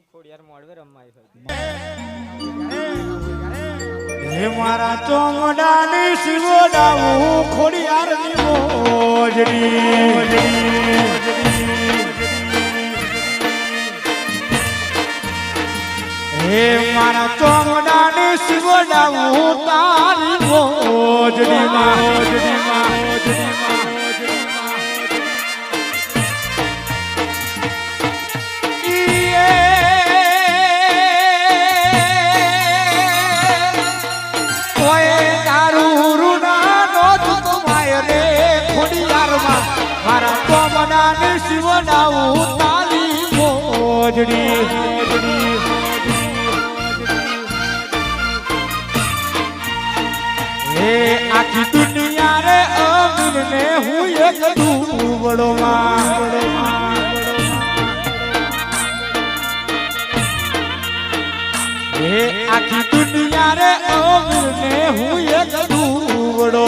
ખોડિયાર મોડવે રમાય હોય હે મારા ચોમડાની શિવડાવું ખોડિયારની મોજડી હે મારા ચોમડાની શિવડાવું તારી મોજડી મોજડી મારા ચોમડાની શિવડાવું તારી મોજડી હે આખી દુનિયા રે અમીરને હું એક દુબળોમાં હે આખી દુનિયા રે અમીરને હું એક દુબળો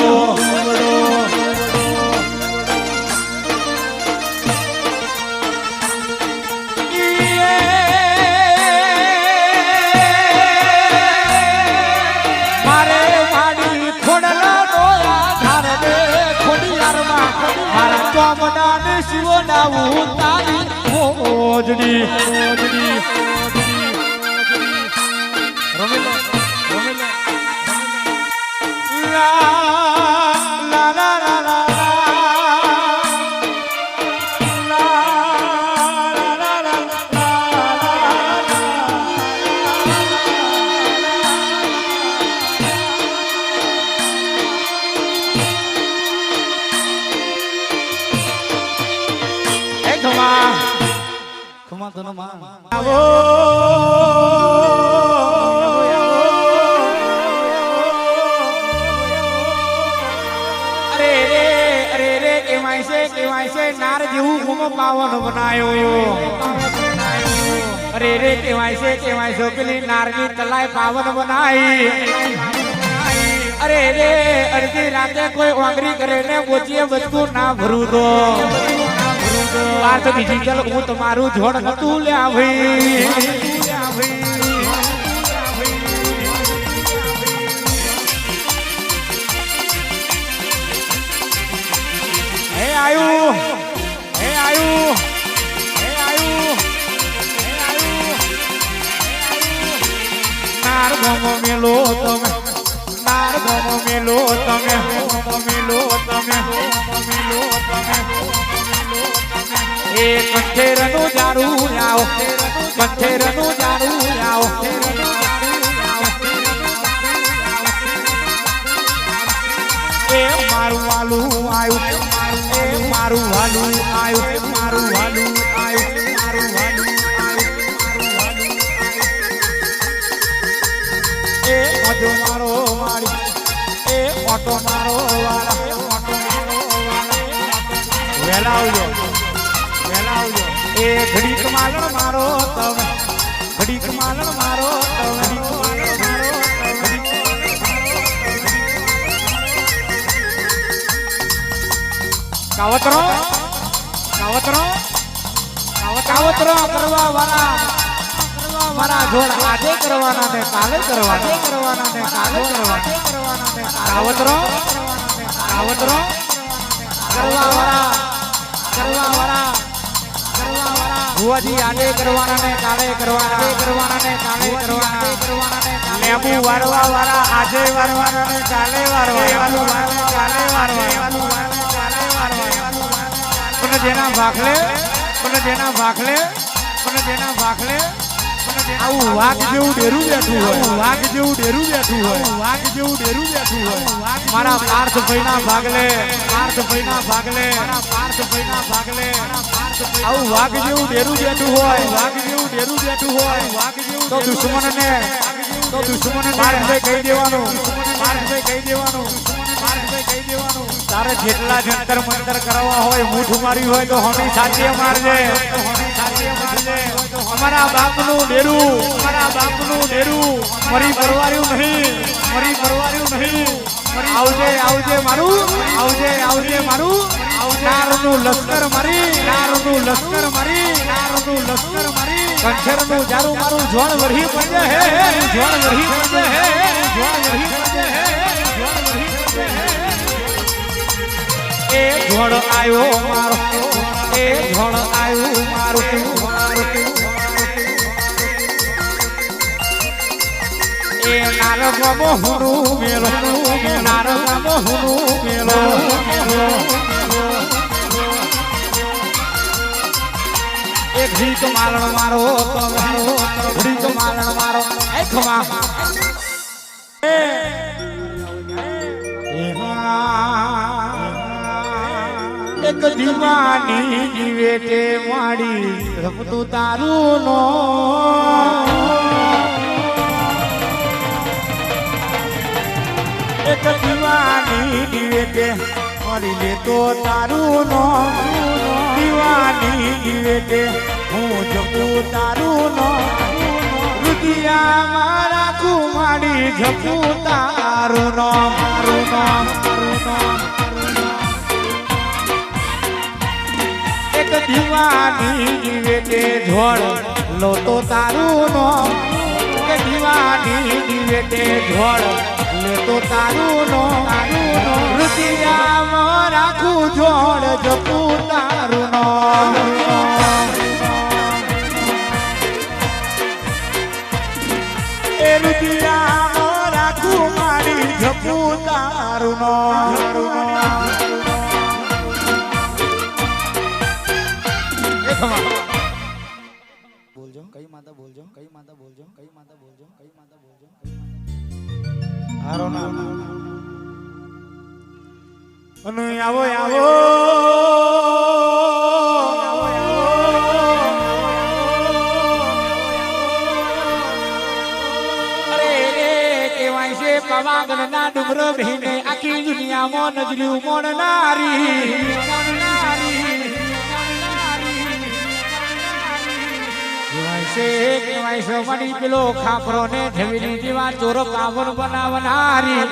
ચોમડાની શિવડાવું તારી મોજડી નાર જેવું ગુમ પાવન બનાયો અરે રે કેવાય છે પેલી નારની તલાય પાવન બનાઈ અરે રે અડધી રાતે કોઈ ઓંગરી કરે ને બોચીએ બચકું ના ભરું દો વાત બીજી ચલ હું તમારું જોડ નતું લ્યા ભાઈ હે આયુ નાર ગમો મેલો તમે એ કંઠેરનું જારું લાવો એ મારું વાલું આવ્યું મારું વાલું એ મોજો મારો મારી એ મોટો મારો વાળા વેલા આવજો એ ઘડીક માલણ મારો તમે કાવતરો કરવા વાળા મારા જોડ આજે કરવાના ને કાલે કરવાના કાવતરો કરવા વાળા ભુવાજી આજે કરવાના ને કાલે કરવાના લેબુ વારવા વાળા આજે વારવાના ને કાલે વારવા જેના ભાખલે આવું વાઘ જેવું ડેરું બેઠું હોય મારા પાર્થભાઈ ના ભાગલે આવું વાઘ જેવું ડેરું બેઠું હોય તો દુશ્મનને પાર્થભાઈ કહી દેવાનું તારે જેટલા જંતર મંતર કરવા હોય મૂઠ મારી હોય તો હમી સાચે મારજે અમારા બાપનું ડેરું મરી પરવાર્યું નહીં આવજે મારું નારનું લશ્કર મારી કંઠેરનું જારું મારું જોણ વરહી પડે હે એ જોણ આયો મારો એ નારગમો હુનું મેલો એક રીત માલણ મારો રીત માલણ મારો એ ખમા એક દીવાની જીવેટે માડી રમતું તારું નો એક દીવાની જીવેટે માડી લે તો તારું નો દીવાની જીવેટે હું જપું તારું નો રુદિયામાં રાખું માડી જપું તારું નો એક દીવાની જીવેટે ઝોળ લો તો તારું નો એક દીવાની જીવેટે ઝોળ લે તો તારું નો રુદિયામાં રાખું ઝોળ જપું તારું નો એ રુદિયામાં રાખું મારી જપું તારું નો બોલજો કઈ માતા બોલજો હારો ના અને આવો અરે કેવાય છે પવાગન ના ડુંગર બહેને આખી દુનિયામાં નજર્યું મોણનારી કેવાય છે મણી પેલો ખાપરો ને ઢેવીની દીવા ચોર કાવન બનાવનારી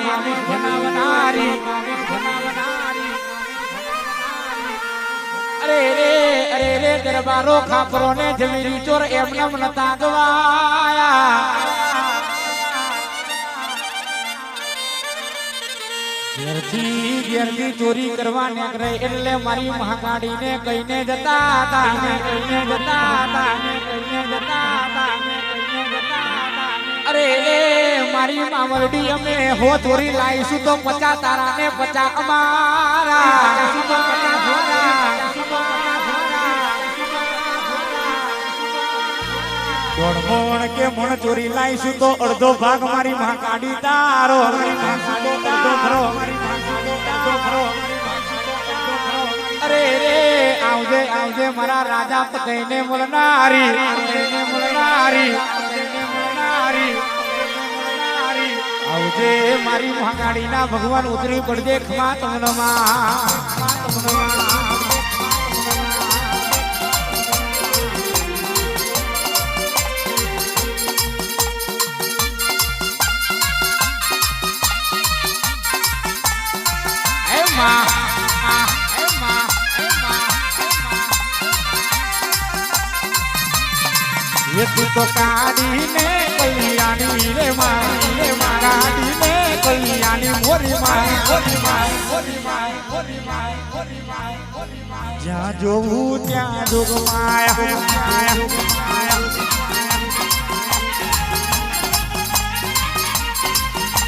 અરે રે દરબારો ખાપરો ને ઢેવીની ચોર એમને નતા ગવાયા ઘેરથી ચોરી કરવા નીકળે એટલે મારી મહાકાળી ને કહીને જતા હતા અરે મારી મામરડી અમે હો ચોરી લાવીશું તો 50 તારા ને 50 અમારા મોણ કે મોણ ચોરી લાવીશું તો અડધો ભાગ મારી મહાકાળી તારો અરે રે આવજે મારા રાજા પતઈને મળનારી આવજે મારી મહાકાળી ના ભગવાન ઉતરી પડજે ખમા તમનમાં ये तू तो काड़ी ने कल्याणी रे काड़ी ने कल्याणी मोरी ज्યાં જોવું ત્યાં જોગમાયા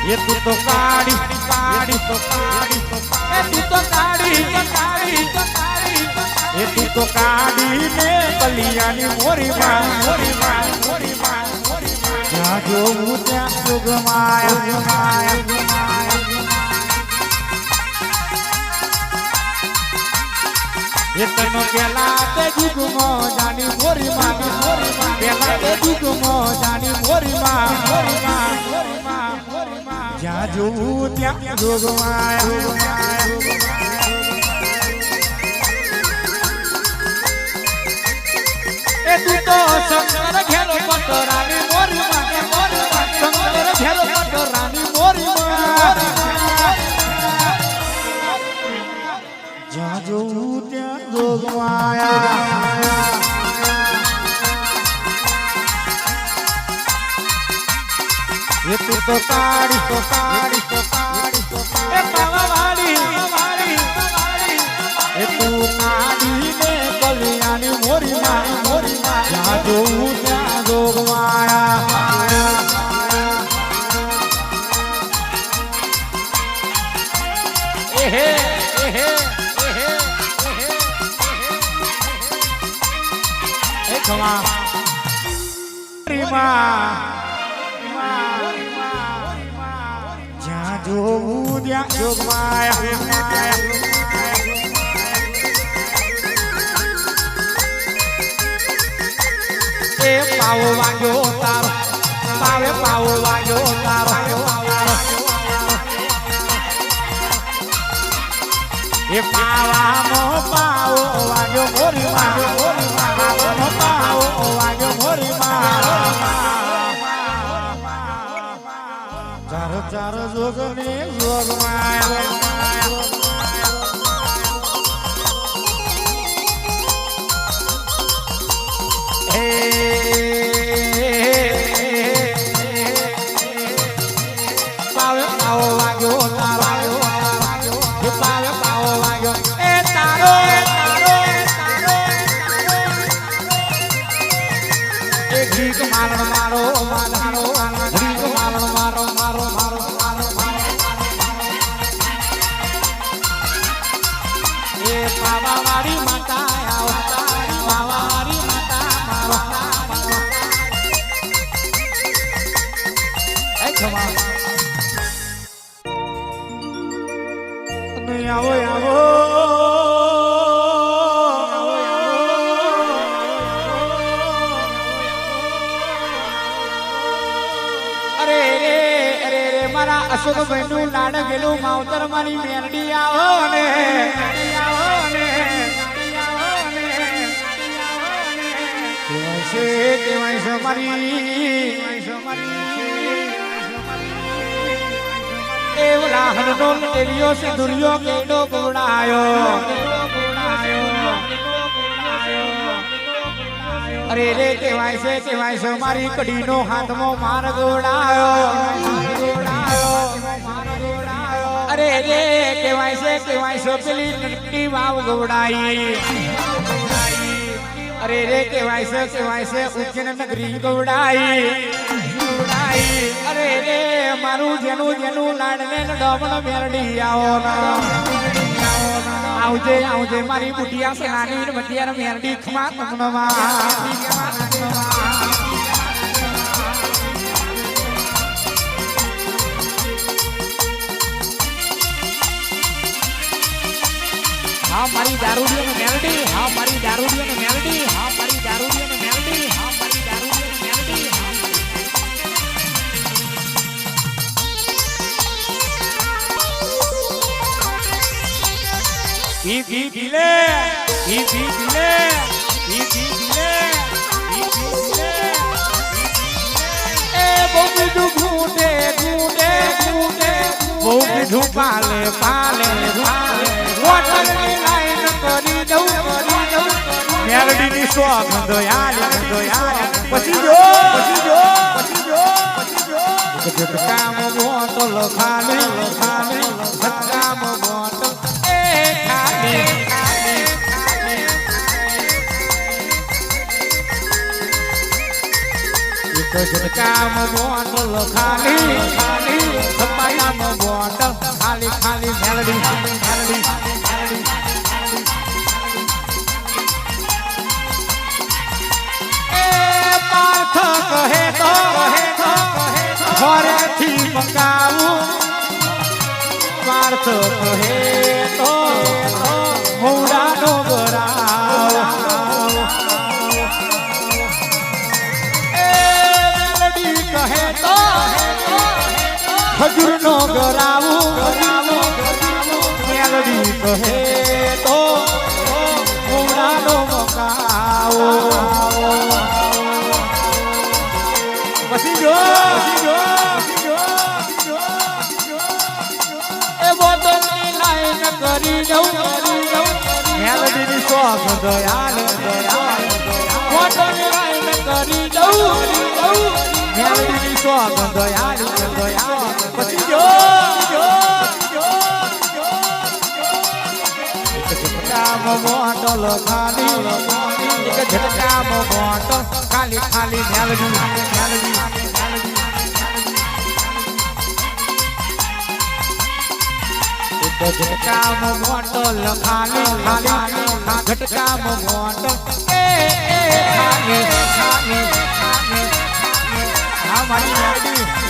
ये तू तो काड़ी ये तू तो काड़ी ने कल्याणी मोरी જ્યાં જોવું ત્યાં જોગમાયા ये तनो केला ते जुगमो जानी मोरी केला ते जुगमो जानी मोरी જ્યાં જોવું ત્યાં જોગમાયા એ તું તો શંકર ઘેલો પટરાની મોરી શંકર ઘેલો પટરાની મોરી જ્યાં જોવું એ તું તો કાળી એ પાવાવાળી એ તું કાળી ને કલ્યાણી મોરી માં જ્યાં જોઉં ત્યાં જોગમાયા એહે એહે એહે એ ખમા જ્યાં જોવું ત્યાં જોગમાયા એ પાવો વાગ્યો તારો પાવો વાગ્યો તારો એ પાવાનો પાવો વાગ્યો મોરી પાવાનો પાવો વાગ્યો મોરી ચાર જોગની જોગમાયા પાવાવાળી માતા પાવાવાળી માતા આવો આવો અરે રે મારા અશોકભાઈ નું લાડ ગયેલું માવતર મારી મેરડી આવો ને કેવાય મારી રાહનો એલિયો સિંદુરિયો કેડો ગોડાયો અરે રે કેવાય છે મારી કડીનો હાથમાં માર ગોડાયો અરે રે કેવાય છે પેલી નટકી વાવ ગોડાઈ અરે રે કેવાય છે ઉજ્જૈન નગરી ગોડાઈ અરે રે મારું જેનું લાડને ડોબણ મેરડી આવજે મારી બુટિયા સેનાની મટિયાર મેરડી ખમા તમનમાં હા મારી દારૂડિયો મેલડી હા મારી દારૂડિયો મેલડી હા મારી દારૂડિયો મેલડી હા મારી દારૂડિયો મેલડી ઈ દિલે એ બહુ બીજું ઘૂંટે બહુ બીજું પાલે વોટરની લાઈન કરી દઉં મેલડીની સોગંધ યાર પછી જો કામ બોટલ ખાલી કામ બોટલ એ ખાલી કામ બોટલ ખાલી કામ બોટલ ખાલી મેલડી કહે તો ઘરેથી મંગાવું પાર્થ કહે તો મોડાનો ગરાવ એ મેલડી કહે તો ખજૂરનો ગરાવું મેલડી કહે તો મોડાનો મંગાવો પછી જો એ બોતલની લાઈન કરી દઉં મેલડીની સોગંધ યાર બોતલની લાઈન કરી દઉં મેલડીની દયાળી પછી જો મોટલ ખાલી એક ઝટકામાં મોટલ ખાલી ખાલી ઝટકામાં મોટલ ખાલી ખાલી ઝટકામાં મોટલ ખાલી હા મારી લાડી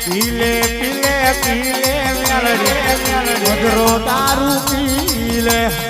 પીલે પીલે પીલે મજરો દારૂ પીલે